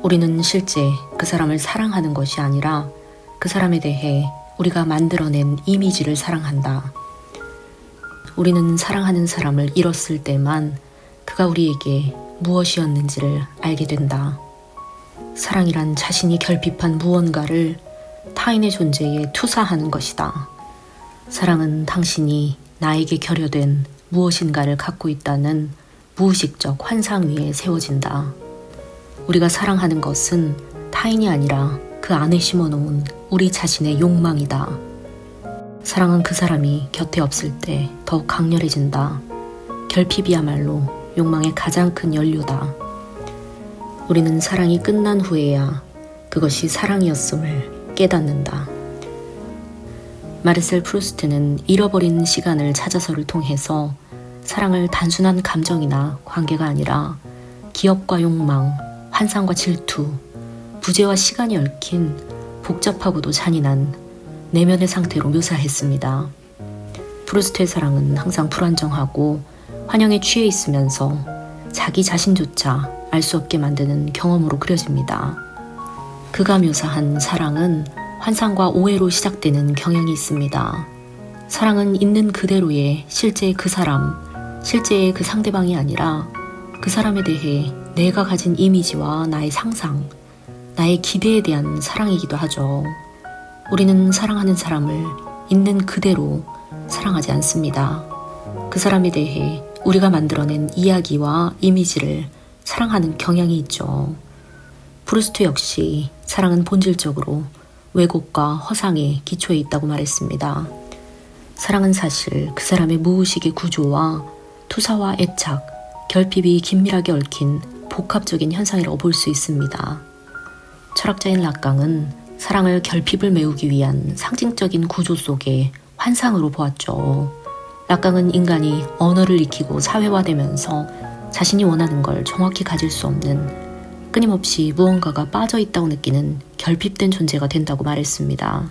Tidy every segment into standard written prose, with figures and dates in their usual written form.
우리는 실제 그 사람을 사랑하는 것이 아니라 그 사람에 대해 우리가 만들어낸 이미지를 사랑한다. 우리는 사랑하는 사람을 잃었을 때만 그가 우리에게 무엇이었는지를 알게 된다. 사랑이란 자신이 결핍한 무언가를 타인의 존재에 투사하는 것이다. 사랑은 당신이 나에게 결여된 무엇인가를 갖고 있다는 무의식적 환상 위에 세워진다. 우리가 사랑하는 것은 타인이 아니라 그 안에 심어놓은 우리 자신의 욕망이다. 사랑은 그 사람이 곁에 없을 때 더욱 강렬해진다. 결핍이야말로 욕망의 가장 큰 연료다. 우리는 사랑이 끝난 후에야 그것이 사랑이었음을 깨닫는다. 마르셀 프루스트는 잃어버린 시간을 찾아서를 통해서 사랑을 단순한 감정이나 관계가 아니라 기업과 욕망, 환상과 질투, 부재와 시간이 얽힌 복잡하고도 잔인한 내면의 상태로 묘사했습니다. 프루스트의 사랑은 항상 불안정하고 환영에 취해 있으면서 자기 자신조차 알 수 없게 만드는 경험으로 그려집니다. 그가 묘사한 사랑은 환상과 오해로 시작되는 경향이 있습니다. 사랑은 있는 그대로의 실제의 그 사람, 실제의 그 상대방이 아니라 그 사람에 대해 내가 가진 이미지와 나의 상상, 나의 기대에 대한 사랑이기도 하죠. 우리는 사랑하는 사람을 있는 그대로 사랑하지 않습니다. 그 사람에 대해 우리가 만들어낸 이야기와 이미지를 사랑하는 경향이 있죠. 프루스트 역시 사랑은 본질적으로 왜곡과 허상에 기초해 있다고 말했습니다. 사랑은 사실 그 사람의 무의식의 구조와 투사와 애착, 결핍이 긴밀하게 얽힌 복합적인 현상이라고 볼 수 있습니다. 철학자인 락강은 사랑을 결핍을 메우기 위한 상징적인 구조 속의 환상으로 보았죠. 락강은 인간이 언어를 익히고 사회화되면서 자신이 원하는 걸 정확히 가질 수 없는 끊임없이 무언가가 빠져있다고 느끼는 결핍된 존재가 된다고 말했습니다.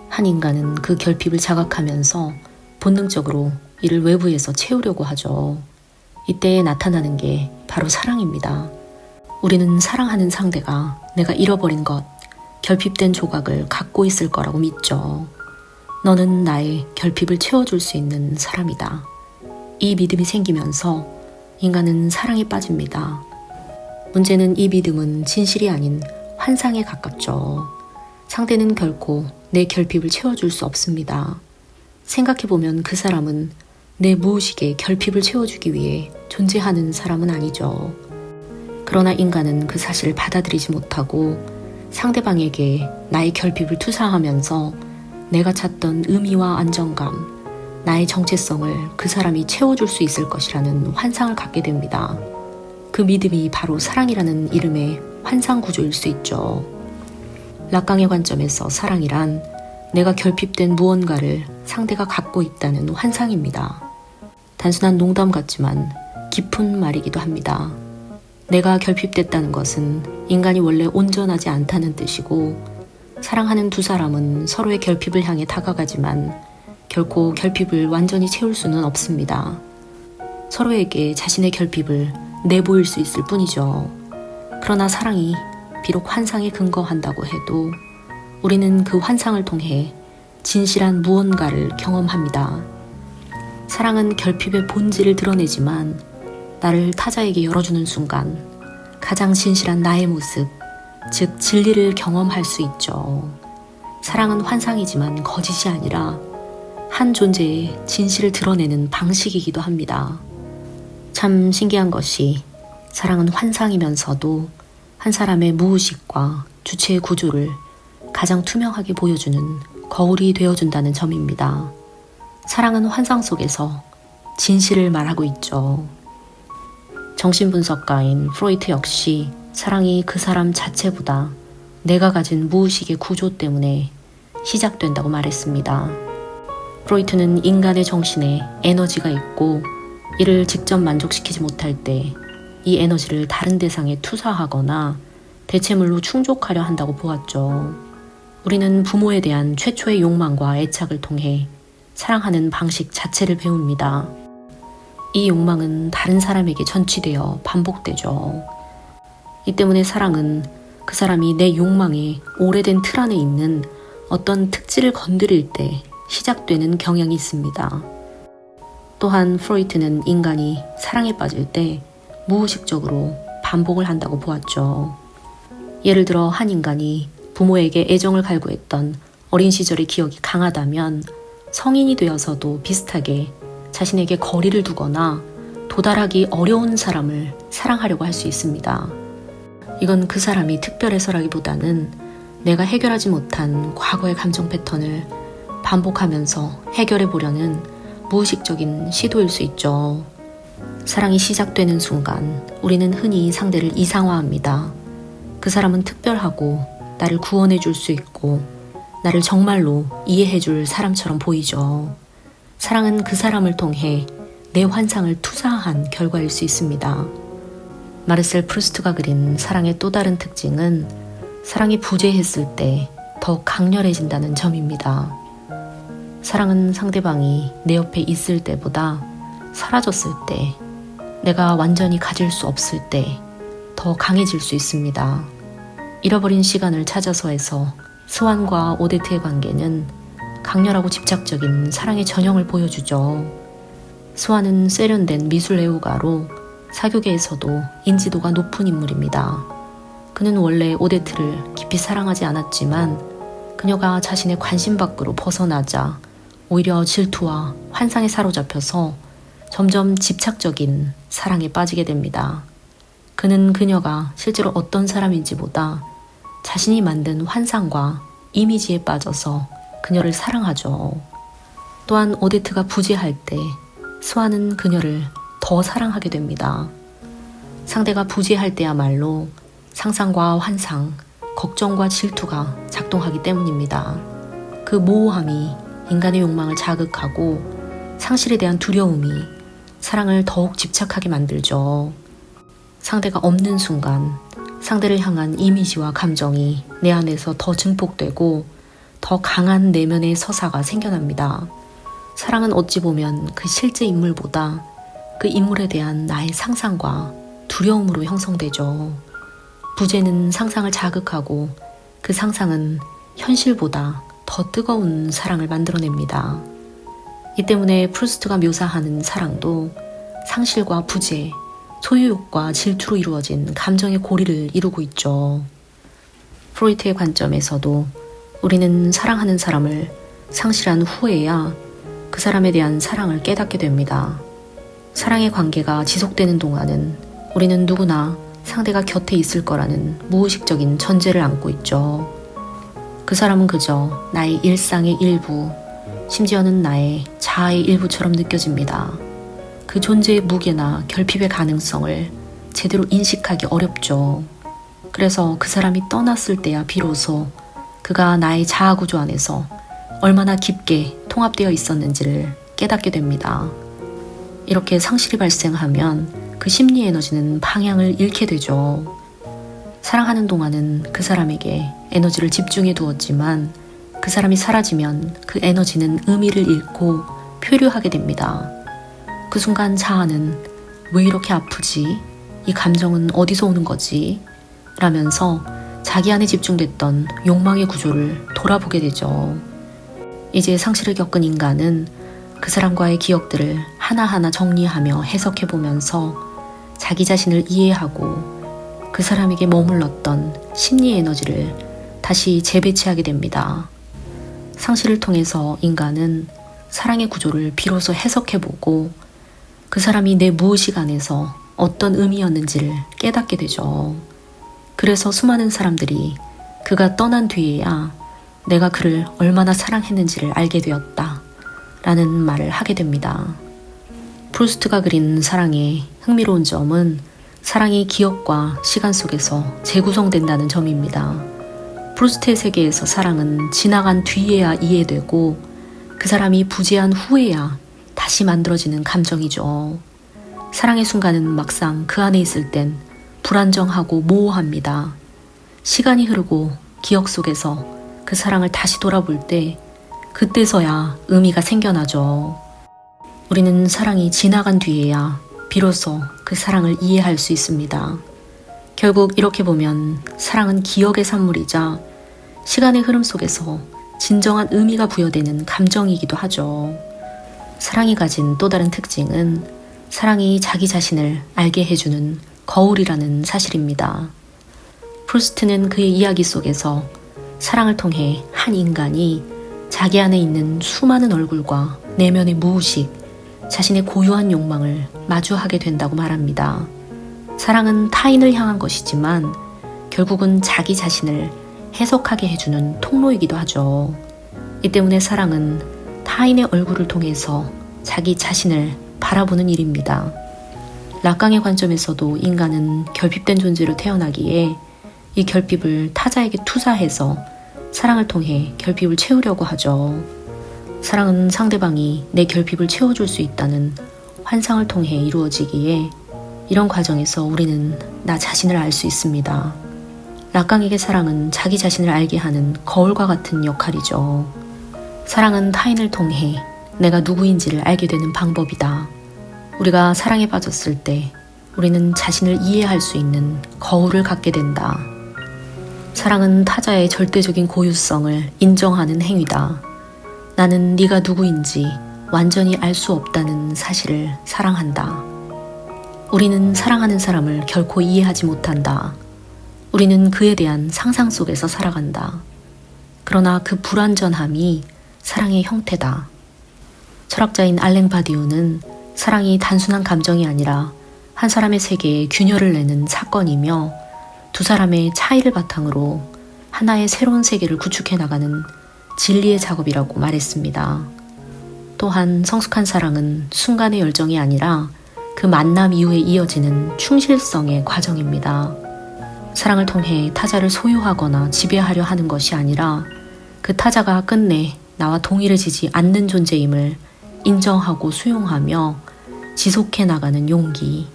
한 인간은 그 결핍을 자각하면서 본능적으로 이를 외부에서 채우려고 하죠. 이때에 나타나는 게 바로 사랑입니다. 우리는 사랑하는 상대가 내가 잃어버린 것, 결핍된 조각을 갖고 있을 거라고 믿죠. 너는 나의 결핍을 채워줄 수 있는 사람이다. 이 믿음이 생기면서 인간은 사랑에 빠집니다. 문제는 이 믿음은 진실이 아닌 환상에 가깝죠. 상대는 결코 내 결핍을 채워줄 수 없습니다. 생각해보면 그 사람은 내 무의식의 결핍을 채워주기 위해 존재하는 사람은 아니죠. 그러나 인간은 그 사실을 받아들이지 못하고 상대방에게 나의 결핍을 투사하면서 내가 찾던 의미와 안정감, 나의 정체성을 그 사람이 채워줄 수 있을 것이라는 환상을 갖게 됩니다. 그 믿음이 바로 사랑이라는 이름의 환상 구조일 수 있죠. 락강의 관점에서 사랑이란 내가 결핍된 무언가를 상대가 갖고 있다는 환상입니다. 단순한 농담 같지만 깊은 말이기도 합니다. 내가 결핍됐다는 것은 인간이 원래 온전하지 않다는 뜻이고, 사랑하는 두 사람은 서로의 결핍을 향해 다가가지만 결코 결핍을 완전히 채울 수는 없습니다. 서로에게 자신의 결핍을 내보일 수 있을 뿐이죠. 그러나 사랑이 비록 환상에 근거한다고 해도 우리는 그 환상을 통해 진실한 무언가를 경험합니다. 사랑은 결핍의 본질을 드러내지만 나를 타자에게 열어주는 순간 가장 진실한 나의 모습, 즉 진리를 경험할 수 있죠. 사랑은 환상이지만 거짓이 아니라 한 존재의 진실을 드러내는 방식이기도 합니다. 참 신기한 것이 사랑은 환상이면서도 한 사람의 무의식과 주체의 구조를 가장 투명하게 보여주는 거울이 되어준다는 점입니다. 사랑은 환상 속에서 진실을 말하고 있죠. 정신분석가인 프로이트 역시 사랑이 그 사람 자체보다 내가 가진 무의식의 구조 때문에 시작된다고 말했습니다. 프로이트는 인간의 정신에 에너지가 있고 이를 직접 만족시키지 못할 때 이 에너지를 다른 대상에 투사하거나 대체물로 충족하려 한다고 보았죠. 우리는 부모에 대한 최초의 욕망과 애착을 통해 사랑하는 방식 자체를 배웁니다. 이 욕망은 다른 사람에게 전취되어 반복되죠. 이 때문에 사랑은 그 사람이 내 욕망의 오래된 틀 안에 있는 어떤 특질을 건드릴 때 시작되는 경향이 있습니다. 또한 프로이트는 인간이 사랑에 빠질 때 무의식적으로 반복을 한다고 보았죠. 예를 들어 한 인간이 부모에게 애정을 갈구했던 어린 시절의 기억이 강하다면 성인이 되어서도 비슷하게 자신에게 거리를 두거나 도달하기 어려운 사람을 사랑하려고 할 수 있습니다. 이건 그 사람이 특별해서라기보다는 내가 해결하지 못한 과거의 감정 패턴을 반복하면서 해결해 보려는 무의식적인 시도일 수 있죠. 사랑이 시작되는 순간 우리는 흔히 상대를 이상화합니다. 그 사람은 특별하고 나를 구원해 줄 수 있고 나를 정말로 이해해 줄 사람처럼 보이죠. 사랑은 그 사람을 통해 내 환상을 투사한 결과일 수 있습니다. 마르셀 프루스트가 그린 사랑의 또 다른 특징은 사랑이 부재했을 때 더 강렬해진다는 점입니다. 사랑은 상대방이 내 옆에 있을 때보다 사라졌을 때, 내가 완전히 가질 수 없을 때 더 강해질 수 있습니다. 잃어버린 시간을 찾아서에서 스완과 오데트의 관계는 강렬하고 집착적인 사랑의 전형을 보여주죠. 스완은 세련된 미술 애호가로 사교계에서도 인지도가 높은 인물입니다. 그는 원래 오데트를 깊이 사랑하지 않았지만 그녀가 자신의 관심 밖으로 벗어나자 오히려 질투와 환상에 사로잡혀서 점점 집착적인 사랑에 빠지게 됩니다. 그는 그녀가 실제로 어떤 사람인지보다 자신이 만든 환상과 이미지에 빠져서 그녀를 사랑하죠. 또한 오데트가 부재할 때 스완은 그녀를 더 사랑하게 됩니다. 상대가 부재할 때야말로 상상과 환상, 걱정과 질투가 작동하기 때문입니다. 그 모호함이 인간의 욕망을 자극하고 상실에 대한 두려움이 사랑을 더욱 집착하게 만들죠. 상대가 없는 순간 상대를 향한 이미지와 감정이 내 안에서 더 증폭되고 더 강한 내면의 서사가 생겨납니다. 사랑은 어찌 보면 그 실제 인물보다 그 인물에 대한 나의 상상과 두려움으로 형성되죠. 부재는 상상을 자극하고 그 상상은 현실보다 더 뜨거운 사랑을 만들어냅니다. 이 때문에 프루스트가 묘사하는 사랑도 상실과 부재, 소유욕과 질투로 이루어진 감정의 고리를 이루고 있죠. 프로이트의 관점에서도 우리는 사랑하는 사람을 상실한 후에야 그 사람에 대한 사랑을 깨닫게 됩니다. 사랑의 관계가 지속되는 동안은 우리는 누구나 상대가 곁에 있을 거라는 무의식적인 전제를 안고 있죠. 그 사람은 그저 나의 일상의 일부, 심지어는 나의 자아의 일부처럼 느껴집니다. 그 존재의 무게나 결핍의 가능성을 제대로 인식하기 어렵죠. 그래서 그 사람이 떠났을 때야 비로소 그가 나의 자아 구조 안에서 얼마나 깊게 통합되어 있었는지를 깨닫게 됩니다. 이렇게 상실이 발생하면 그 심리 에너지는 방향을 잃게 되죠. 사랑하는 동안은 그 사람에게 에너지를 집중해 두었지만 그 사람이 사라지면 그 에너지는 의미를 잃고 표류하게 됩니다. 그 순간 자아는 왜 이렇게 아프지? 이 감정은 어디서 오는 거지? 라면서 자기 안에 집중됐던 욕망의 구조를 돌아보게 되죠. 이제 상실을 겪은 인간은 그 사람과의 기억들을 하나하나 정리하며 해석해보면서 자기 자신을 이해하고 그 사람에게 머물렀던 심리 에너지를 다시 재배치하게 됩니다. 상실을 통해서 인간은 사랑의 구조를 비로소 해석해보고 그 사람이 내 무의식 안에서 어떤 의미였는지를 깨닫게 되죠. 그래서 수많은 사람들이 그가 떠난 뒤에야 내가 그를 얼마나 사랑했는지를 알게 되었다 라는 말을 하게 됩니다. 프루스트가 그린 사랑의 흥미로운 점은 사랑이 기억과 시간 속에서 재구성된다는 점입니다. 프루스트의 세계에서 사랑은 지나간 뒤에야 이해되고 그 사람이 부재한 후에야 다시 만들어지는 감정이죠. 사랑의 순간은 막상 그 안에 있을 땐 불안정하고 모호합니다. 시간이 흐르고 기억 속에서 그 사랑을 다시 돌아볼 때 그때서야 의미가 생겨나죠. 우리는 사랑이 지나간 뒤에야 비로소 그 사랑을 이해할 수 있습니다. 결국 이렇게 보면 사랑은 기억의 산물이자 시간의 흐름 속에서 진정한 의미가 부여되는 감정이기도 하죠. 사랑이 가진 또 다른 특징은 사랑이 자기 자신을 알게 해주는 거울이라는 사실입니다. 프루스트는 그의 이야기 속에서 사랑을 통해 한 인간이 자기 안에 있는 수많은 얼굴과 내면의 무의식, 자신의 고유한 욕망을 마주하게 된다고 말합니다. 사랑은 타인을 향한 것이지만 결국은 자기 자신을 해석하게 해주는 통로이기도 하죠. 이 때문에 사랑은 타인의 얼굴을 통해서 자기 자신을 바라보는 일입니다. 락강의 관점에서도 인간은 결핍된 존재로 태어나기에 이 결핍을 타자에게 투사해서 사랑을 통해 결핍을 채우려고 하죠. 사랑은 상대방이 내 결핍을 채워줄 수 있다는 환상을 통해 이루어지기에 이런 과정에서 우리는 나 자신을 알 수 있습니다. 락강에게 사랑은 자기 자신을 알게 하는 거울과 같은 역할이죠. 사랑은 타인을 통해 내가 누구인지를 알게 되는 방법이다. 우리가 사랑에 빠졌을 때 우리는 자신을 이해할 수 있는 거울을 갖게 된다. 사랑은 타자의 절대적인 고유성을 인정하는 행위다. 나는 네가 누구인지 완전히 알 수 없다는 사실을 사랑한다. 우리는 사랑하는 사람을 결코 이해하지 못한다. 우리는 그에 대한 상상 속에서 살아간다. 그러나 그 불완전함이 사랑의 형태다. 철학자인 알랭 바디우는 사랑이 단순한 감정이 아니라 한 사람의 세계에 균열을 내는 사건이며 두 사람의 차이를 바탕으로 하나의 새로운 세계를 구축해 나가는 진리의 작업이라고 말했습니다. 또한 성숙한 사랑은 순간의 열정이 아니라 그 만남 이후에 이어지는 충실성의 과정입니다. 사랑을 통해 타자를 소유하거나 지배하려 하는 것이 아니라 그 타자가 끝내 나와 동일해지지 않는 존재임을 인정하고 수용하며 지속해 나가는 용기.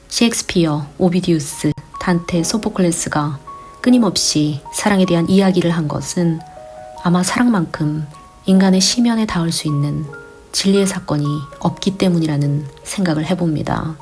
셰익스피어, 오비디우스, 단테, 소포클레스가 끊임없이 사랑에 대한 이야기를 한 것은 아마 사랑만큼 인간의 심연에 닿을 수 있는 진리의 사건이 없기 때문이라는 생각을 해봅니다.